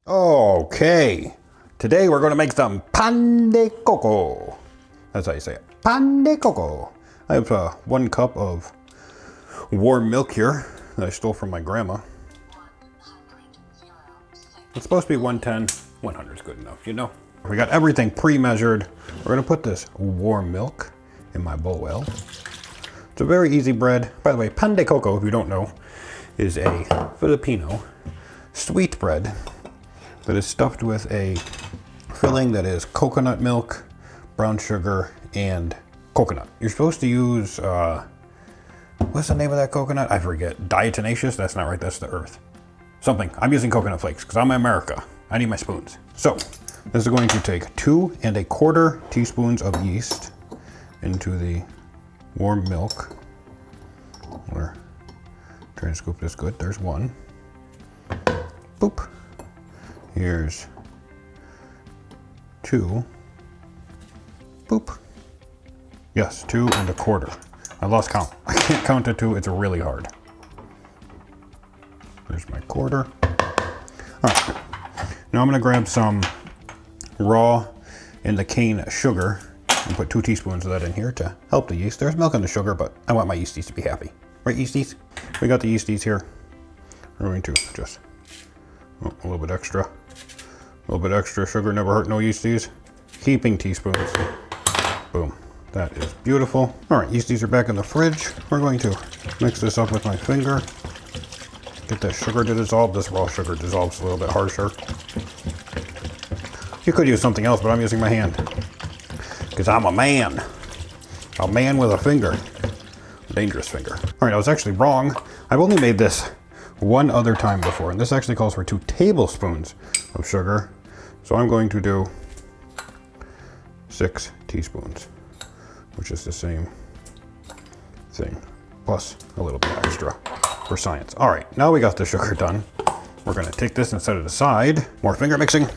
Okay, today we're going to make some pan de coco. That's how you say it, pan de coco. I have 1 cup of warm milk here that I stole from my grandma. It's supposed to be 110, 100 is good enough, you know. We got everything pre-measured. We're going to put this warm milk in my bowl. It's a very easy bread. By the way, pan de coco, if you don't know, is a Filipino sweet bread that is stuffed with a filling that is coconut milk, brown sugar, and coconut. You're supposed to use, what's the name of that coconut? I forget. Diatomaceous? That's not right, that's the earth. Something. I'm using coconut flakes because I'm in America. I need my spoons. So, this is going to take 2 1/4 teaspoons of yeast into the warm milk. We're trying to scoop this good. There's 1. Boop. Here's 2. Boop. Yes, 2 1/4. I lost count. I can't count to 2. It's really hard. There's my quarter. All right. Now I'm going to grab some raw in the cane sugar and put 2 teaspoons of that in here to help the yeast. There's milk in the sugar, but I want my yeasties to be happy. Right, yeasties? We got the yeasties here. We're going to just a little bit extra. A little bit extra sugar never hurt no yeasties. Heaping teaspoons. Boom. That is beautiful. All right, yeasties are back in the fridge. We're going to mix this up with my finger. Get that sugar to dissolve. This raw sugar dissolves a little bit harsher. You could use something else, but I'm using my hand. Because I'm a man. A man with a finger. A dangerous finger. All right, I was actually wrong. I've only made this 1 other time before, and this actually calls for 2 tablespoons of sugar. So I'm going to do 6 teaspoons, which is the same thing, plus a little bit extra for science. All right, now we got the sugar done. We're gonna take this and set it aside. More finger mixing.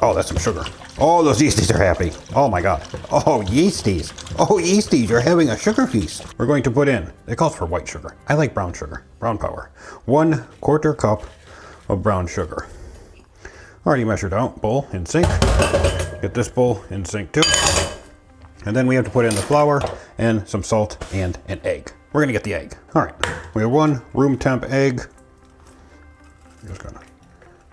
Oh, that's some sugar. Oh, those yeasties are happy. Oh my God. Oh, yeasties. Oh, yeasties, you're having a sugar feast. We're going to put in, it calls for white sugar. I like brown sugar, brown power. 1/4 cup of brown sugar. Already measured out, bowl in sync. Get this bowl in sync too. And then we have to put in the flour and some salt and an egg. We're gonna get the egg. All right, we have 1 room temp egg. I'm just gonna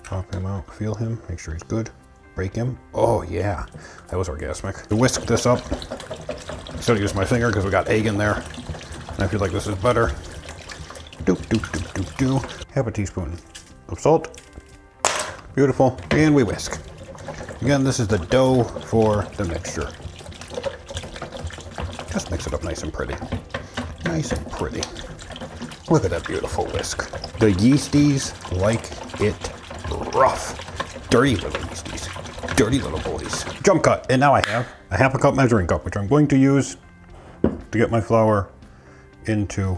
pop him out, feel him, make sure he's good. Break him. Oh yeah, that was orgasmic. To whisk this up, instead of using my finger because we got egg in there. And I feel like this is better. Doop, doop, doop, doop, doop. Half a teaspoon of salt. Beautiful, and we whisk. Again, this is the dough for the mixture. Just mix it up nice and pretty. Nice and pretty. Look at that beautiful whisk. The yeasties like it rough. Dirty little yeasties. Dirty little boys. Jump cut. And now I have a 1/2 cup measuring cup, which I'm going to use to get my flour into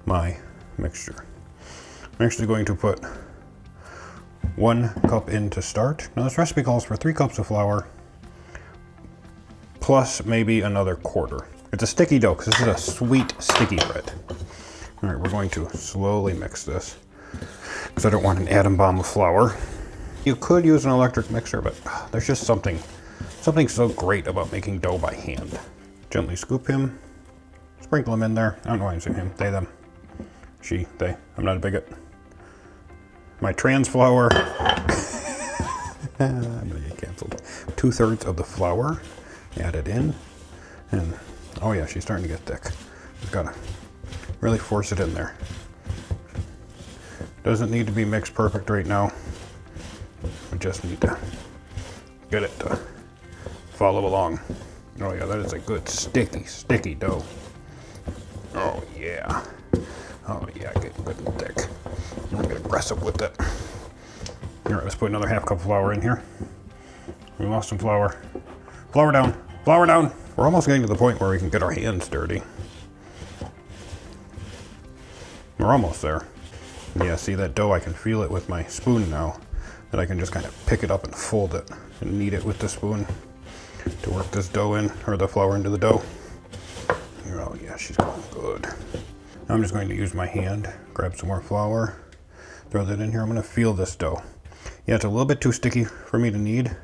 my mixture. I'm actually going to put 1 cup in to start. Now this recipe calls for 3 cups of flour plus maybe another 1/4. It's a sticky dough because this is a sweet, sticky bread. All right, we're going to slowly mix this because I don't want an atom bomb of flour. You could use an electric mixer, but there's just something so great about making dough by hand. Gently scoop him, sprinkle him in there. I don't know why I'm saying him, they, them, she, they. I'm not a bigot. My trans flour, I'm gonna get canceled. 2/3 of the flour added in, and oh yeah, she's starting to get thick. Just gotta really force it in there. Doesn't need to be mixed perfect right now. We just need to get it to follow along. Oh yeah, that is a good sticky dough. Oh yeah. Oh yeah, getting good and thick. I'm gonna get aggressive with it. All right, let's put another 1/2 cup of flour in here. We lost some flour. Flour down, flour down. We're almost getting to the point where we can get our hands dirty. We're almost there. Yeah, see that dough, I can feel it with my spoon now. That I can just kind of pick it up and fold it and knead it with the spoon to work this dough in, or the flour into the dough. Oh yeah, she's going good. Now I'm just going to use my hand, grab some more flour, throw that in here. I'm gonna feel this dough. Yeah, it's a little bit too sticky for me to knead.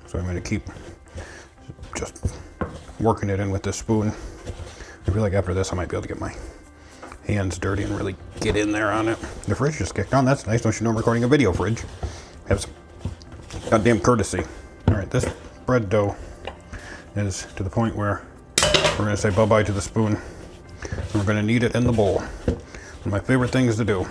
So I'm gonna keep just working it in with this spoon. I feel like after this I might be able to get my hands dirty and really get in there on it. The fridge just kicked on. That's nice. Don't you know I'm recording a video, fridge? Have some goddamn courtesy. All right, this bread dough is to the point where we're gonna say bye-bye to the spoon. And we're gonna knead it in the bowl. One of my favorite things to do.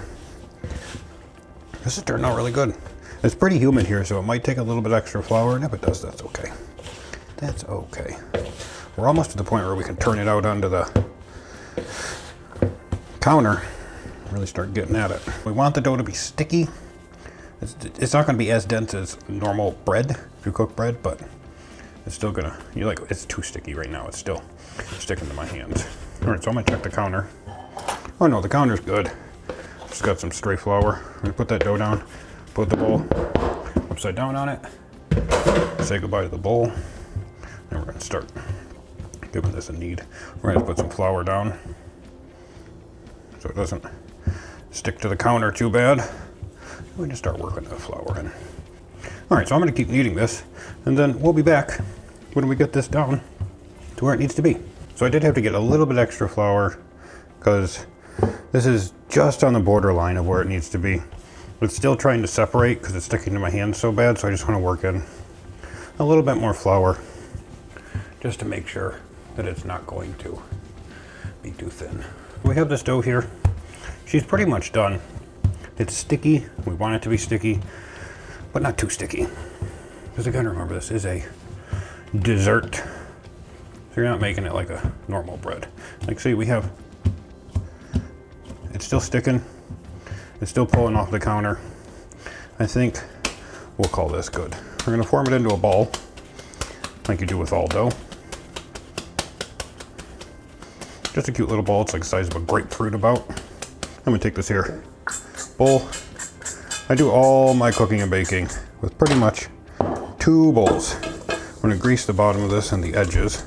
This is turning out really good. It's pretty humid here, so it might take a little bit extra flour, and if it does, that's okay. That's okay. We're almost to the point where we can turn it out onto the counter and really start getting at it. We want the dough to be sticky. It's not gonna be as dense as normal bread, if you cook bread, but it's still gonna, it's too sticky right now. It's still sticking to my hands. All right, so I'm gonna check the counter. Oh no, the counter's good. Just got some stray flour. I'm gonna put that dough down, put the bowl upside down on it, say goodbye to the bowl, and we're gonna start giving this a knead. We're gonna put some flour down so it doesn't stick to the counter too bad. We just start working the flour in. All right, so I'm gonna keep kneading this, and then we'll be back when we get this down to where it needs to be. So I did have to get a little bit extra flour because this is just on the borderline of where it needs to be. It's still trying to separate because it's sticking to my hands so bad, so I just want to work in a little bit more flour just to make sure that it's not going to be too thin. We have this dough here. She's pretty much done. It's sticky. We want it to be sticky, but not too sticky. Because again, remember, this is a dessert. So you're not making it like a normal bread. Like, see, we have, it's still sticking. It's still pulling off the counter. I think we'll call this good. We're gonna form it into a ball, like you do with all dough. Just a cute little ball. It's like the size of a grapefruit about. I'm gonna take this here bowl. I do all my cooking and baking with pretty much 2 bowls. I'm gonna grease the bottom of this and the edges.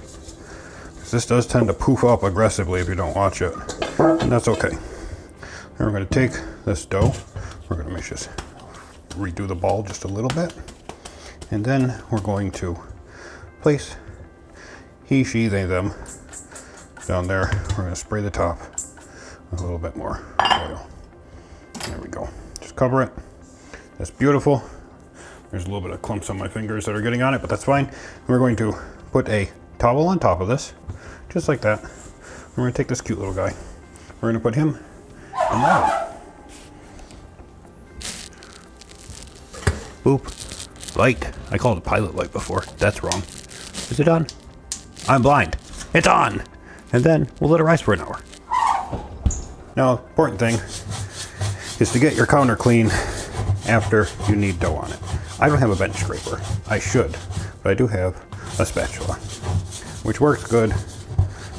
This does tend to poof up aggressively if you don't watch it, and that's okay. And we're gonna take this dough, we're gonna just redo the ball just a little bit, and then we're going to place he, she, they, them down there. We're gonna spray the top with a little bit more oil. There we go. Just cover it. That's beautiful. There's a little bit of clumps on my fingers that are getting on it, but that's fine. And we're going to put a towel on top of this, just like that. We're gonna take this cute little guy. We're gonna put him in that one. Boop. Light. I called it pilot light before. That's wrong. Is it on? I'm blind. It's on! And then we'll let it rise for an hour. Now, important thing is to get your counter clean after you knead dough on it. I don't have a bench scraper. I should, but I do have a spatula, which works good.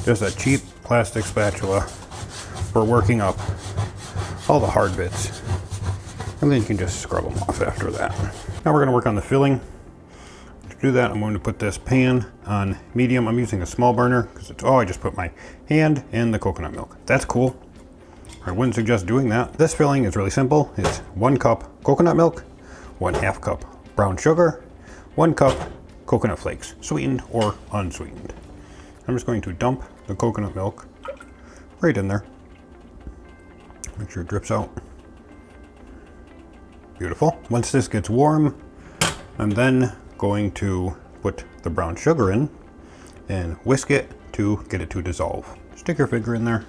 Just a cheap plastic spatula for working up all the hard bits. And then you can just scrub them off after that. Now we're gonna work on the filling. To do that, I'm going to put this pan on medium. I'm using a small burner because it's, I just put my hand in the coconut milk. That's cool. I wouldn't suggest doing that. This filling is really simple. It's 1 cup coconut milk, 1/2 cup brown sugar, 1 cup coconut flakes, sweetened or unsweetened. I'm just going to dump the coconut milk right in there. Make sure it drips out. Beautiful. Once this gets warm, I'm then going to put the brown sugar in and whisk it to get it to dissolve. Stick your finger in there,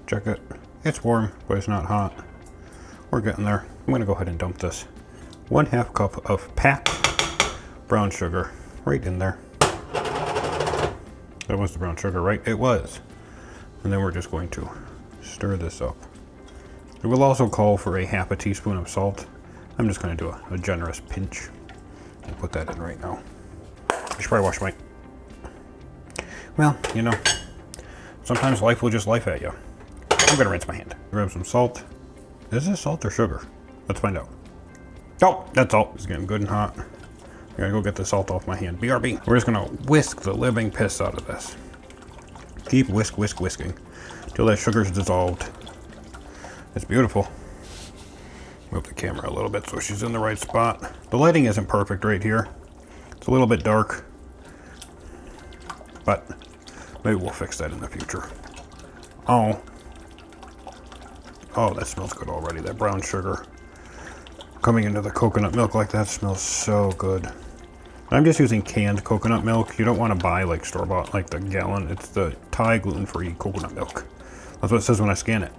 check it. It's warm, but it's not hot. We're getting there. I'm gonna go ahead and dump this 1/2 cup of packed brown sugar right in there. That was the brown sugar, right? It was. And then we're just going to stir this up. It will also call for a 1/2 teaspoon of salt. I'm just going to do a generous pinch and put that in right now. I should probably wash my... Well, you know, sometimes life will just life at you. I'm going to rinse my hand. Grab some salt. Is this salt or sugar? Let's find out. Oh, that's salt. It's getting good and hot. I gotta go get the salt off my hand. BRB. We're just gonna whisk the living piss out of this. Keep whisking till that sugar's dissolved. It's beautiful. Move the camera a little bit so she's in the right spot. The lighting isn't perfect right here. It's a little bit dark, but maybe we'll fix that in the future. Oh, that smells good already. That brown sugar coming into the coconut milk like that smells so good. I'm just using canned coconut milk. You don't want to buy like store-bought, like the gallon. It's the Thai gluten-free coconut milk. That's what it says when I scan it.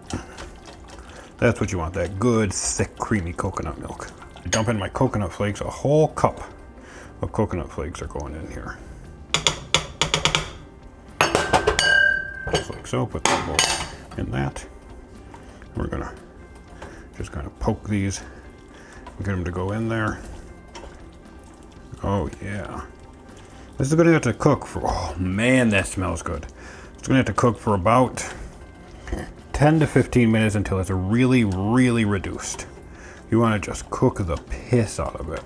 That's what you want, that good, thick, creamy coconut milk. I dump in my coconut flakes. A whole cup of coconut flakes are going in here. Just like so, put them both in that. We're gonna just kind of poke these, get them to go in there. Oh yeah. This is gonna have to cook for, oh man, that smells good. It's gonna have to cook for about 10 to 15 minutes until it's really, really reduced. You want to just cook the piss out of it.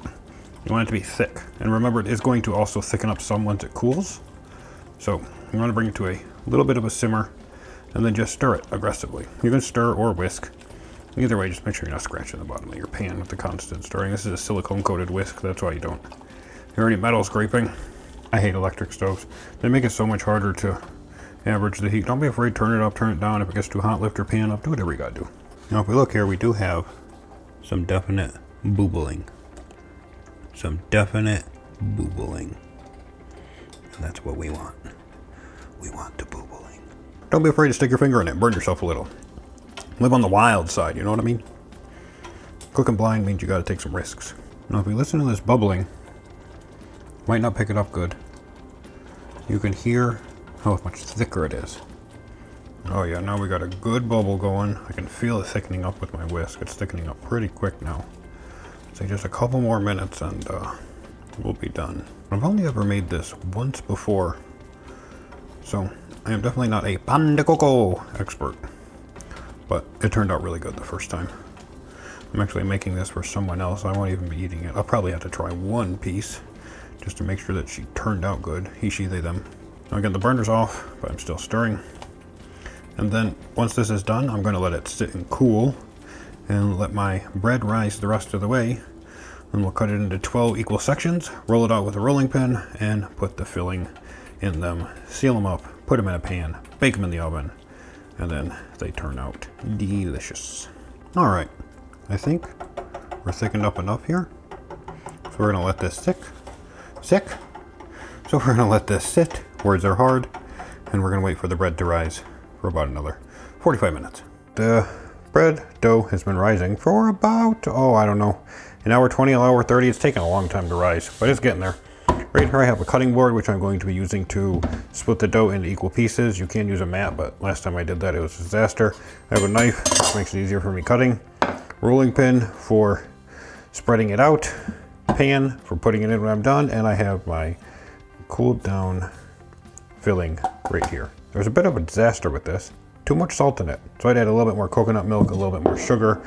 You want it to be thick. And remember, it is going to also thicken up some once it cools. So you want to bring it to a little bit of a simmer and then just stir it aggressively. You can stir or whisk. Either way, just make sure you're not scratching the bottom of your pan with the constant stirring. This is a silicone coated whisk, that's why you don't hear any metal scraping. I hate electric stoves. They make it so much harder to average the heat. Don't be afraid, turn it up, turn it down. If it gets too hot, lift your pan up, do whatever you gotta do. Now if we look here, we do have some definite boobling. Some definite boobling. And that's what we want. We want the boobling. Don't be afraid to stick your finger in it, burn yourself a little. Live on the wild side, you know what I mean? Cooking blind means you gotta take some risks. Now if we listen to this bubbling, might not pick it up good. You can hear how much thicker it is. Oh yeah, now we got a good bubble going. I can feel it thickening up with my whisk. It's thickening up pretty quick now. So just a couple more minutes and we'll be done. I've only ever made this once before, so I am definitely not a pan de coco expert, but it turned out really good the first time. I'm actually making this for someone else. I won't even be eating it. I'll probably have to try one piece just to make sure that she turned out good. He, she, they, them. Now again, the burner's off, but I'm still stirring. And then once this is done, I'm going to let it sit and cool and let my bread rise the rest of the way. Then we'll cut it into 12 equal sections, roll it out with a rolling pin, and put the filling in them, seal them up, put them in a pan, bake them in the oven, and then they turn out delicious. All right, I think we're thickened up enough here. So we're going to let this So we're going to let this sit. Words are hard, and we're going to wait for the bread to rise for about another 45 minutes. The bread dough has been rising for about, I don't know, an hour 20, an hour 30. It's taken a long time to rise, but it's getting there. Right here I have a cutting board, which I'm going to be using to split the dough into equal pieces. You can use a mat, but last time I did that, it was a disaster. I have a knife, which makes it easier for me cutting. Rolling pin for spreading it out. Pan for putting it in when I'm done. And I have my cooled down filling right here. There's a bit of a disaster with this. Too much salt in it. So I'd add a little bit more coconut milk, a little bit more sugar,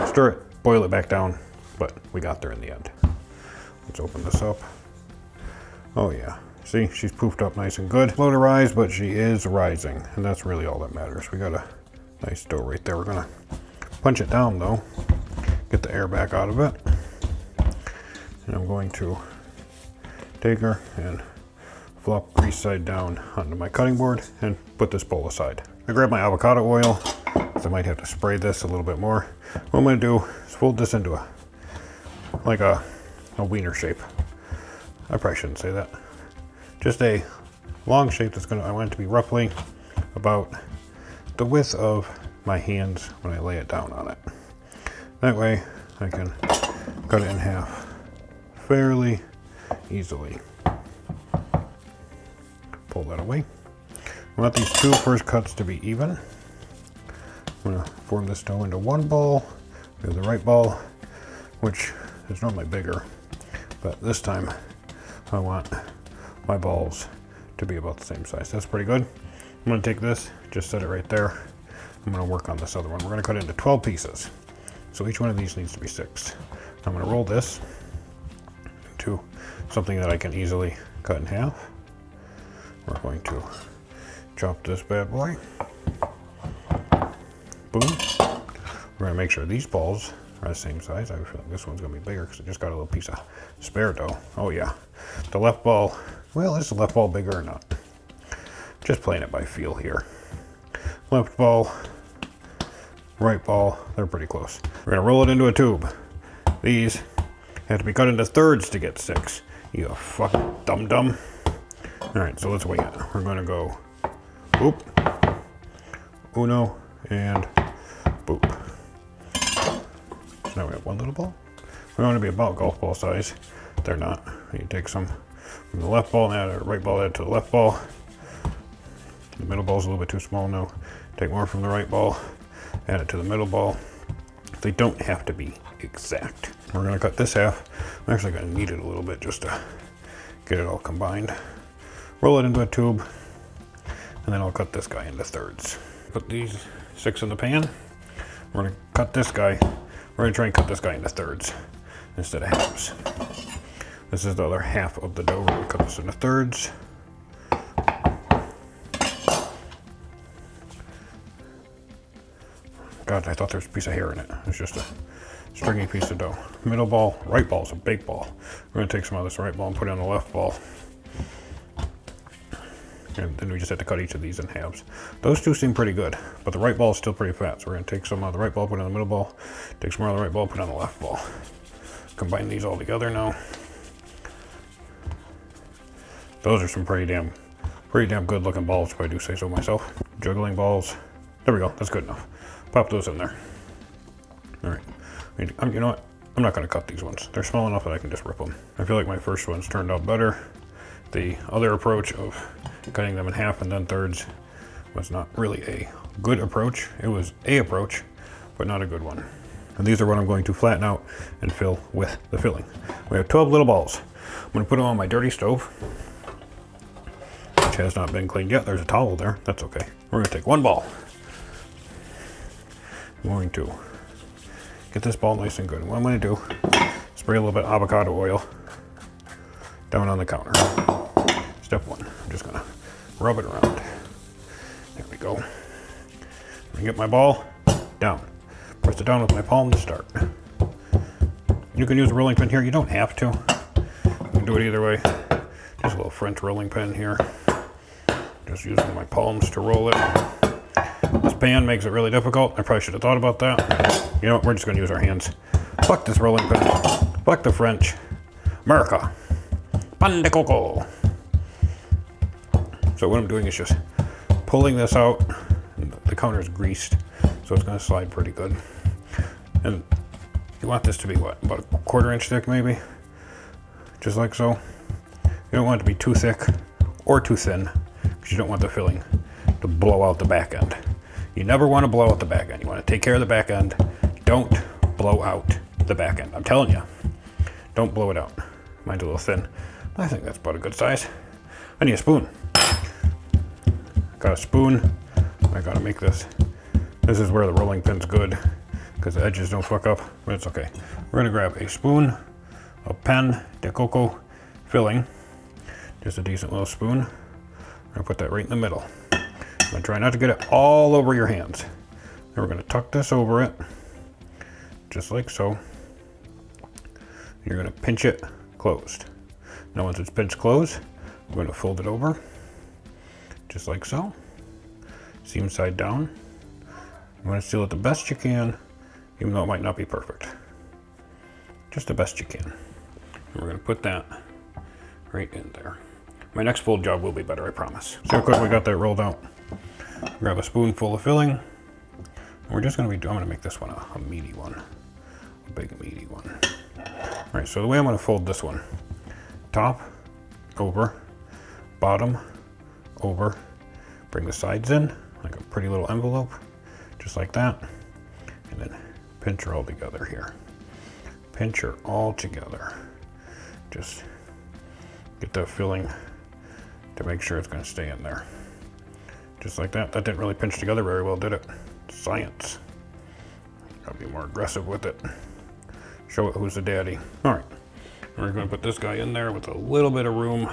stir it, boil it back down, but we got there in the end. Let's open this up. Oh yeah, see, she's poofed up nice and good. Slow to rise, but she is rising, and that's really all that matters. We got a nice dough right there. We're gonna punch it down though, get the air back out of it. And I'm going to take her and flop grease side down onto my cutting board and put this bowl aside. I grab my avocado oil, because I might have to spray this a little bit more. What I'm going to do is fold this into like a wiener shape. I probably shouldn't say that. Just a long shape that's I want it to be roughly about the width of my hands when I lay it down on it. That way I can cut it in half fairly easily. Pull that away. I want these two first cuts to be even. I'm going to form this dough into one ball. Do the right ball, which is normally bigger, but this time I want my balls to be about the same size. That's pretty good. I'm going to take this, just set it right there. I'm going to work on this other one. We're going to cut it into 12 pieces. So each one of these needs to be 6. I'm going to roll this into something that I can easily cut in half. We're going to chop this bad boy. Boom. We're going to make sure these balls are the same size. I feel like this one's gonna be bigger because I just got a little piece of spare dough. Oh yeah. The left ball, well, is the left ball bigger or not? Just playing it by feel here. Left ball, right ball, they're pretty close. We're gonna roll it into a tube. These have to be cut into thirds to get 6. You fucking dum-dum. All right, so let's wing it. We're gonna go boop, uno, and boop. So now we have one little ball. We want to be about golf ball size. They're not. You take some from the left ball and add the right ball, add to the left ball. The middle ball's a little bit too small now. Take more from the right ball, add it to the middle ball. They don't have to be exact. We're gonna cut this half. I'm actually gonna knead it a little bit just to get it all combined. Roll it into a tube, and then I'll cut this guy into thirds. Put these 6 in the pan. We're gonna cut this guy. We're gonna try and cut this guy into thirds instead of halves. This is the other half of the dough. We're gonna cut this into thirds. God, I thought there was a piece of hair in it. It's just a stringy piece of dough. Middle ball, right ball is a big ball. We're gonna take some of this right ball and put it on the left ball. And then we just have to cut each of these in halves. Those two seem pretty good, but the right ball is still pretty fat. So we're gonna take some of the right ball, put it on the middle ball, take some more of the right ball, put it on the left ball. Combine these all together now. Those are some pretty damn good looking balls, if I do say so myself. Juggling balls. There we go, that's good enough. Pop those in there. All right, you know what? I'm not gonna cut these ones. They're small enough that I can just rip them. I feel like my first ones turned out better. The other approach of cutting them in half and then thirds was not really a good approach. It was a approach, but not a good one. And these are what I'm going to flatten out and fill with the filling. We have 12 little balls. I'm gonna put them on my dirty stove, which has not been cleaned yet. There's a towel there, that's okay. We're gonna take one ball. I'm going to get this ball nice and good. What I'm gonna do, spray a little bit of avocado oil down on the counter. Step 1, I'm just gonna rub it around. There we go. I get my ball down. Press it down with my palm to start. You can use a rolling pin here. You don't have to. You can do it either way. Just a little French rolling pin here. Just using my palms to roll it. This pan makes it really difficult. I probably should have thought about that. You know what? We're just gonna use our hands. Fuck this rolling pin. Fuck the French. America. Pan de Coco. So what I'm doing is just pulling this out. The counter is greased, so it's gonna slide pretty good. And you want this to be what, about a 1/4 inch thick maybe? Just like so. You don't want it to be too thick or too thin, because you don't want the filling to blow out the back end. You never want to blow out the back end. You want to take care of the back end. Don't blow out the back end. I'm telling you, don't blow it out. Mine's a little thin. I think that's about a good size. I need a spoon. Got a spoon. I gotta make this. This is where the rolling pin's good, because the edges don't fuck up, but it's okay. We're gonna grab a spoon of Pan de Coco filling. Just a decent little spoon. I'm gonna put that right in the middle. I'm gonna try not to get it all over your hands. Then we're gonna tuck this over it, just like so. You're gonna pinch it closed. Now once it's pinched closed, we're gonna fold it over, just like so. Seam side down. You want to seal it the best you can, even though it might not be perfect. Just the best you can. And we're going to put that right in there. My next fold job will be better, I promise. See how quick we got that rolled out. Grab a spoonful of filling. And we're just going to be, I'm going to make this one a meaty one. A big meaty one. All right, so the way I'm going to fold this one, top, over, bottom, over, bring the sides in, like a pretty little envelope, just like that, and then pinch her all together here. Pinch her all together. Just get that filling to make sure it's going to stay in there. Just like that. That didn't really pinch together very well, did it? Science. Gotta be more aggressive with it. Show it who's the daddy. All right, we're going to put this guy in there with a little bit of room.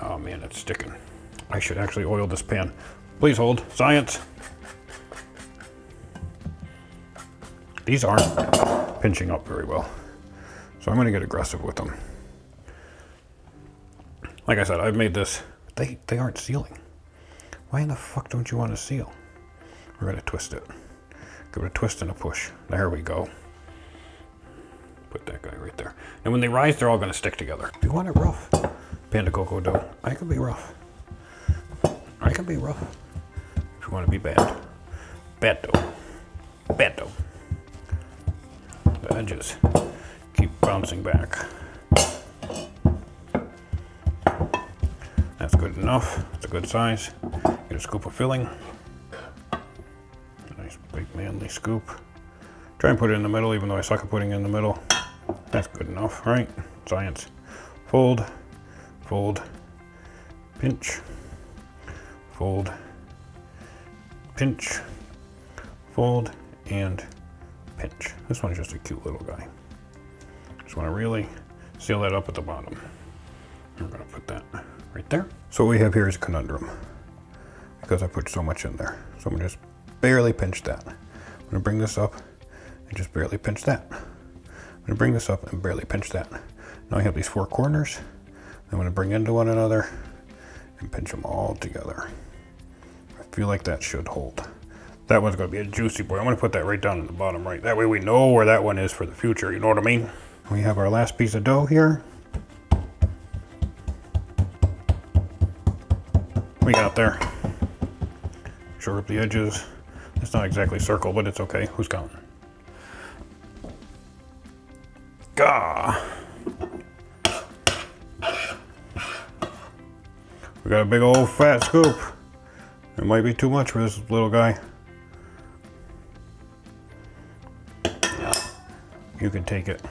Oh man, it's sticking. I should actually oil this pan. Please hold. Science. These aren't pinching up very well. So I'm gonna get aggressive with them. Like I said, I've made this, they aren't sealing. Why in the fuck don't you want to seal? We're gonna twist it. Give it a twist and a push. There we go. Put that guy right there. And when they rise, they're all gonna stick together. If you want it rough, Pan de Coco dough, I can be rough. I can be rough. If you want to be bad. Bad dough. Bad dough. The edges keep bouncing back. That's good enough. It's a good size. Get a scoop of filling. A nice big manly scoop. Try and put it in the middle, even though I suck at putting it in the middle. That's good enough, right? Science. Fold, fold, pinch, fold, pinch, fold, and pinch. This one's just a cute little guy. Just want to really seal that up at the bottom. I'm going to put that right there. So what we have here is a conundrum because I put so much in there. So I'm going to just barely pinch that. I'm going to bring this up and just barely pinch that. I'm going to bring this up and barely pinch that. Now I have these four corners. I'm going to bring into one another and pinch them all together. I feel like that should hold. That one's going to be a juicy boy. I'm going to put that right down in the bottom right. That way we know where that one is for the future. You know what I mean? We have our last piece of dough here. We got there. Shore up the edges. It's not exactly circle, but it's okay. Who's counting? Gah! We got a big old fat scoop. It might be too much for this little guy. Yeah. You can take it.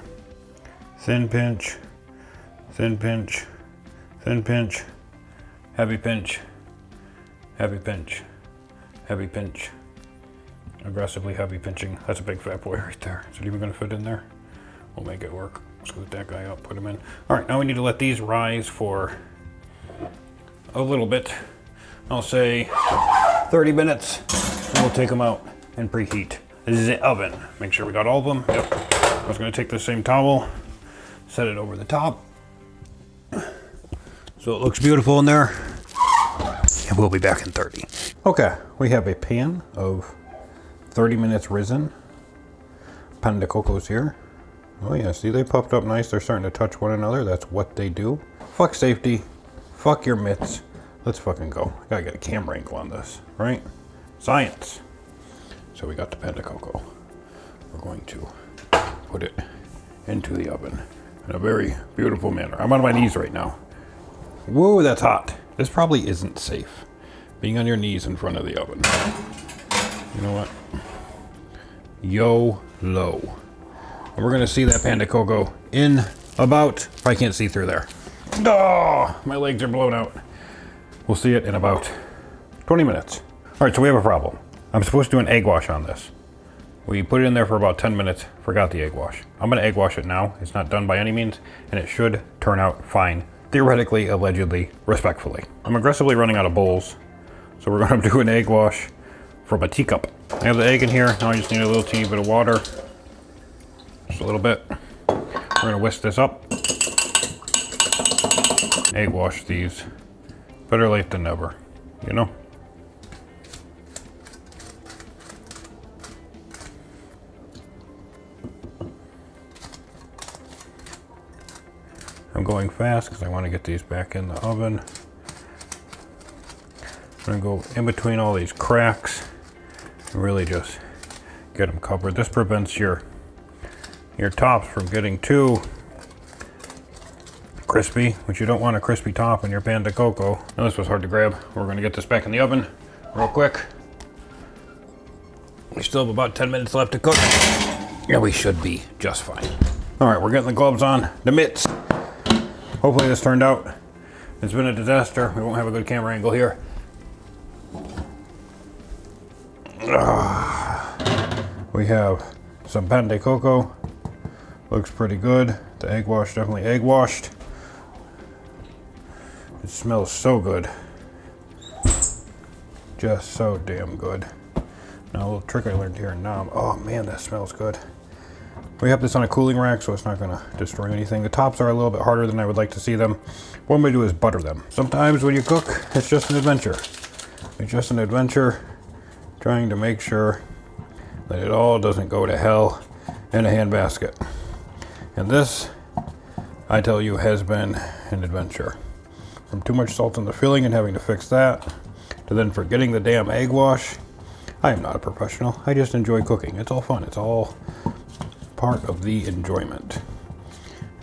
Thin pinch, thin pinch, thin pinch, heavy pinch, heavy pinch, heavy pinch. Aggressively heavy pinching. That's a big fat boy right there. Is it even gonna fit in there? We'll make it work. Scoot that guy up, put him in. All right, now we need to let these rise for a little bit. I'll say 30 minutes, and we'll take them out and preheat the oven. Make sure we got all of them. Yep. I was gonna take the same towel, set it over the top, so it looks beautiful in there. And we'll be back in 30. Okay, we have a pan of 30 minutes risen. Pan de Cocos here. Oh yeah, see they puffed up nice. They're starting to touch one another. That's what they do. Fuck safety. Fuck your mitts. Let's fucking go. I gotta get a camera angle on this, right? Science. So we got the Pan de Coco. We're going to put it into the oven in a very beautiful manner. I'm on my knees right now. Whoa, that's hot. This probably isn't safe. Being on your knees in front of the oven. You know what? YOLO. And we're gonna see that Pan de Coco in about, I can't see through there. Oh, my legs are blown out. We'll see it in about 20 minutes. All right, so we have a problem. I'm supposed to do an egg wash on this. We put it in there for about 10 minutes, forgot the egg wash. I'm gonna egg wash it now. It's not done by any means, and it should turn out fine. Theoretically, allegedly, respectfully. I'm aggressively running out of bowls, so we're gonna do an egg wash from a teacup. I have the egg in here. Now I just need a little teeny bit of water. Just a little bit. We're gonna whisk this up. Egg wash these. Better late than never, you know? I'm going fast because I want to get these back in the oven. I'm gonna go in between all these cracks and really just get them covered. This prevents your tops from getting too crispy, which you don't want a crispy top in your Pan de Coco. Now this was hard to grab. We're gonna get this back in the oven real quick. We still have about 10 minutes left to cook. Yeah, we should be just fine. All right, we're getting the gloves on, the mitts. Hopefully this turned out. It's been a disaster. We won't have a good camera angle here. We have some Pan de Coco. Looks pretty good. The egg wash, definitely egg washed. It smells so good. Just so damn good. Now a little trick I learned here in Nam. Oh man, that smells good. We have this on a cooling rack, so it's not gonna destroy anything. The tops are a little bit harder than I would like to see them. What I'm gonna do is butter them. Sometimes when you cook, it's just an adventure. It's just an adventure trying to make sure that it all doesn't go to hell in a handbasket. And this, I tell you, has been an adventure. From too much salt in the filling and having to fix that, to then forgetting the damn egg wash. I am not a professional. I just enjoy cooking. It's all fun. It's all part of the enjoyment.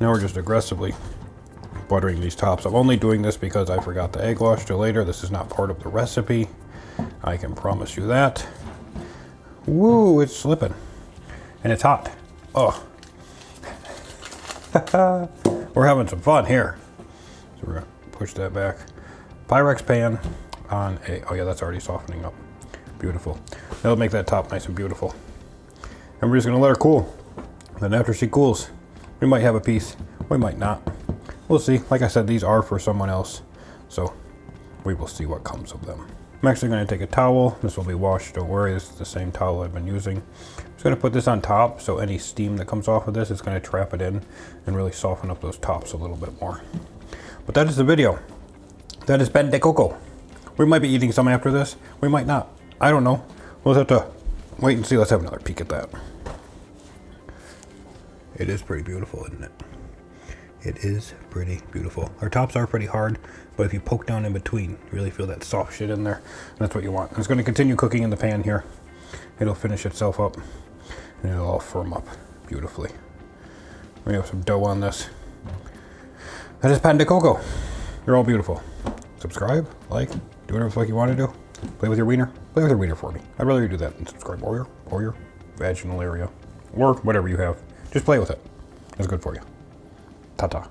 Now we're just aggressively buttering these tops. I'm only doing this because I forgot the egg wash till later. This is not part of the recipe. I can promise you that. Woo, it's slipping. And it's hot. Oh. We're having some fun here. So we're gonna push that back. Pyrex pan on a, oh yeah, that's already softening up. Beautiful. That'll make that top nice and beautiful. And we're just gonna let her cool. Then after she cools, we might have a piece, we might not. We'll see. Like I said, these are for someone else, so we will see what comes of them. I'm actually gonna take a towel. This will be washed, don't worry. This is the same towel I've been using. I'm just gonna put this on top, so any steam that comes off of this is gonna trap it in and really soften up those tops a little bit more. But that is the video. That is pan de coco. We might be eating some after this. We might not. I don't know. We'll have to wait and see. Let's have another peek at that. It is pretty beautiful, isn't it? It is pretty beautiful. Our tops are pretty hard, but if you poke down in between, you really feel that soft shit in there. That's what you want. It's going to continue cooking in the pan here. It'll finish itself up, and it'll all firm up beautifully. We have some dough on this. That is pan de coco. You're all beautiful. Subscribe, like, do whatever the fuck you want to do. Play with your wiener. Play with your wiener for me. I'd rather you do that than subscribe or your vaginal area, or whatever you have. Just play with it. It's good for you. Ta-ta.